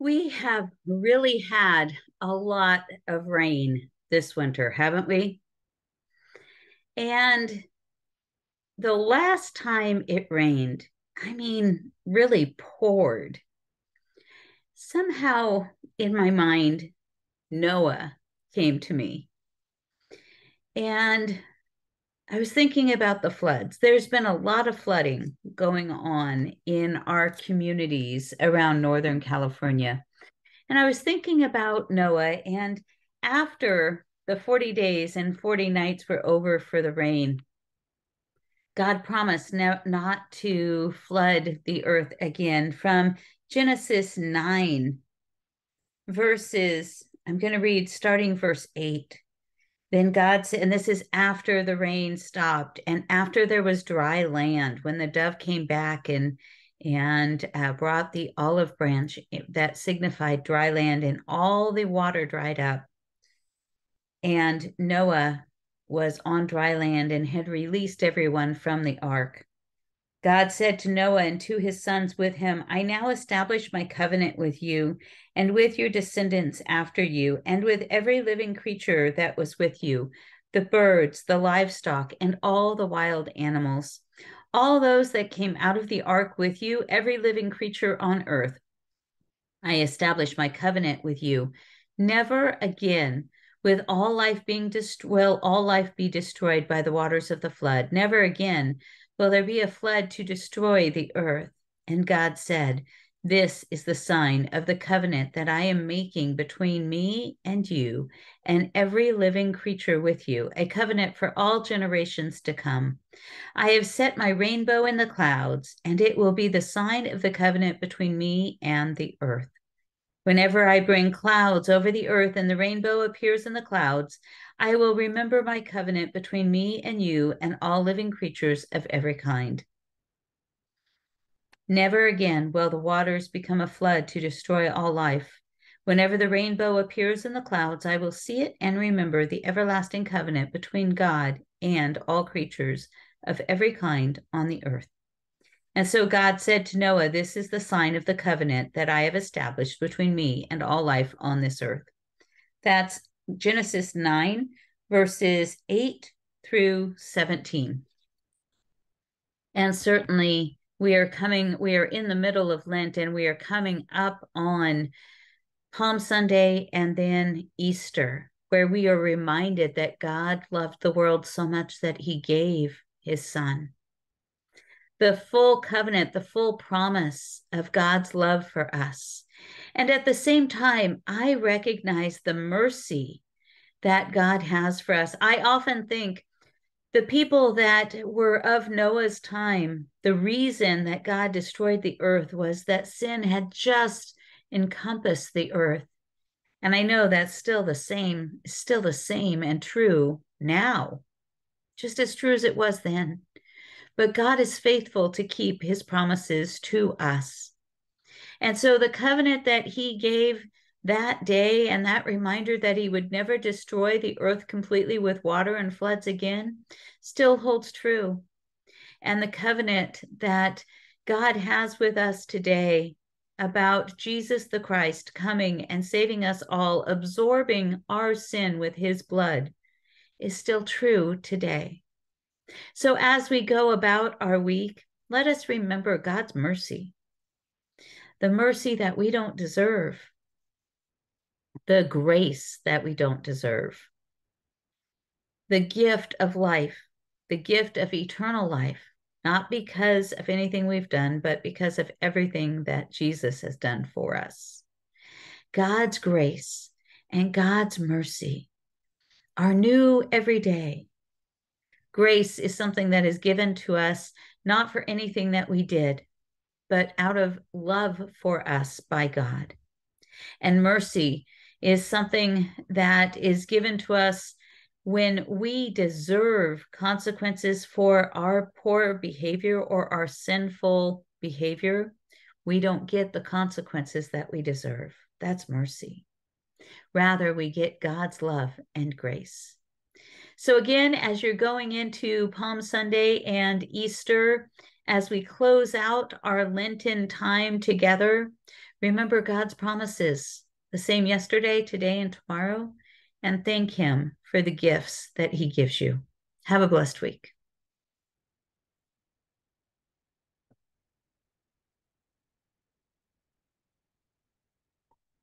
We have really had a lot of rain this winter, haven't we? And the last time it rained, really poured. Somehow in my mind, Noah came to me. And I was thinking about the floods. There's been a lot of flooding going on in our communities around Northern California. And I was thinking about Noah, and after the 40 days and 40 nights were over for the rain, God promised not to flood the earth again. From Genesis 9, I'm going to read starting verse 8. Then God said, and this is after the rain stopped and after there was dry land, when the dove came back and brought the olive branch that signified dry land, and all the water dried up. And Noah was on dry land and had released everyone from the ark. God said to Noah and to his sons with him, I now establish my covenant with you and with your descendants after you, and with every living creature that was with you, the birds, the livestock, and all the wild animals. All those that came out of the ark with you, every living creature on earth. I establish my covenant with you. Never again will all life be destroyed by the waters of the flood. Never again will there be a flood to destroy the earth. And God said, this is the sign of the covenant that I am making between me and you and every living creature with you, a covenant for all generations to come. I have set my rainbow in the clouds, and it will be the sign of the covenant between me and the earth. Whenever I bring clouds over the earth and the rainbow appears in the clouds, I will remember my covenant between me and you and all living creatures of every kind. Never again will the waters become a flood to destroy all life. Whenever the rainbow appears in the clouds, I will see it and remember the everlasting covenant between God and all creatures of every kind on the earth. And so God said to Noah, this is the sign of the covenant that I have established between me and all life on this earth. That's Genesis 9, verses 8 through 17. And certainly we are in the middle of Lent, and we are coming up on Palm Sunday and then Easter, where we are reminded that God loved the world so much that he gave his son. The full covenant, the full promise of God's love for us. And at the same time, I recognize the mercy that God has for us. I often think the people that were of Noah's time, the reason that God destroyed the earth was that sin had just encompassed the earth. And I know that's still the same and true now, just as true as it was then. But God is faithful to keep his promises to us. And so the covenant that he gave that day, and that reminder that he would never destroy the earth completely with water and floods again, still holds true. And the covenant that God has with us today about Jesus the Christ coming and saving us all, absorbing our sin with his blood, is still true today. So as we go about our week, let us remember God's mercy, the mercy that we don't deserve, the grace that we don't deserve, the gift of life, the gift of eternal life, not because of anything we've done, but because of everything that Jesus has done for us. God's grace and God's mercy are new every day. Grace is something that is given to us not for anything that we did, but out of love for us by God. And mercy is something that is given to us when we deserve consequences for our poor behavior or our sinful behavior. We don't get the consequences that we deserve. That's mercy. Rather, we get God's love and grace. So again, as you're going into Palm Sunday and Easter, as we close out our Lenten time together, Remember God's promises, the same yesterday, today, and tomorrow, and thank Him for the gifts that He gives you. Have a blessed week.